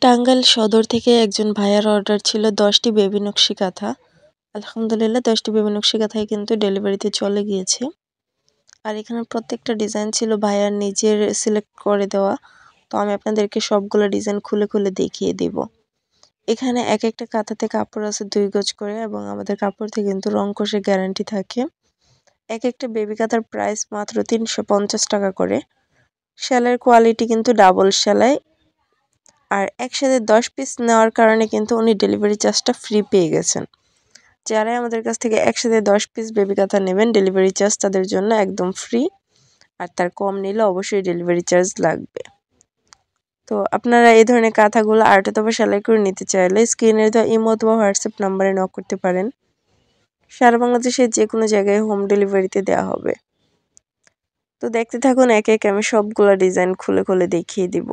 টাঙ্গাইল সদর থেকে একজন ভাইয়ার অর্ডার ছিল 10টি বেবি নকশি কাঁথা। আলহামদুলিল্লাহ 10টি বেবি নকশি কাঁথাই কিন্তু ডেলিভারিতে চলে গিয়েছে। আর এখানে প্রত্যেকটা ডিজাইন ছিল ভাইয়ার নিজের সিলেক্ট করে দেওয়া। তো আমি আপনাদেরকে সবগুলো ডিজাইন খুলে খুলে দেখিয়ে দিব। এখানে এক একটা কাঁথাতে কাপড় আছে 2 গজ করে এবং আমাদের কাপড় থেকে কিন্তু রং কষে গ্যারান্টি থাকে। এক একটা বেবি কাঁথার প্রাইস মাত্র 350 টাকা করে। সেলাইয়ের কোয়ালিটি কিন্তু ডাবল সেলাই। আর একসাথে 10 পিস নেওয়ার কারণে কিন্তু উনি ডেলিভারি চার্জটা ফ্রি পেয়ে গেছেন। যারাই আমাদের কাছ থেকে একসাথে 10 পিস বেবি কাঁথা নেবেন ডেলিভারি চার্জ তাদের জন্য একদম ফ্রি। আর তার কম নিলে অবশ্যই ডেলিভারি চার্জ লাগবে। তো আপনারা এই ধরনের কাঁথাগুলো আর্টতবা সেলাই করে নিতে চাইলে স্ক্রিনে দেওয়া ইমো অথবা হোয়াটসঅ্যাপ নাম্বারে নক করতে পারেন। সারা বাংলাদেশের যে কোনো জায়গায় হোম ডেলিভারিতে দেওয়া হবে। তো দেখতে থাকুন একে একে আমি সবগুলো ডিজাইন খুলে খুলে দেখিয়ে দিব।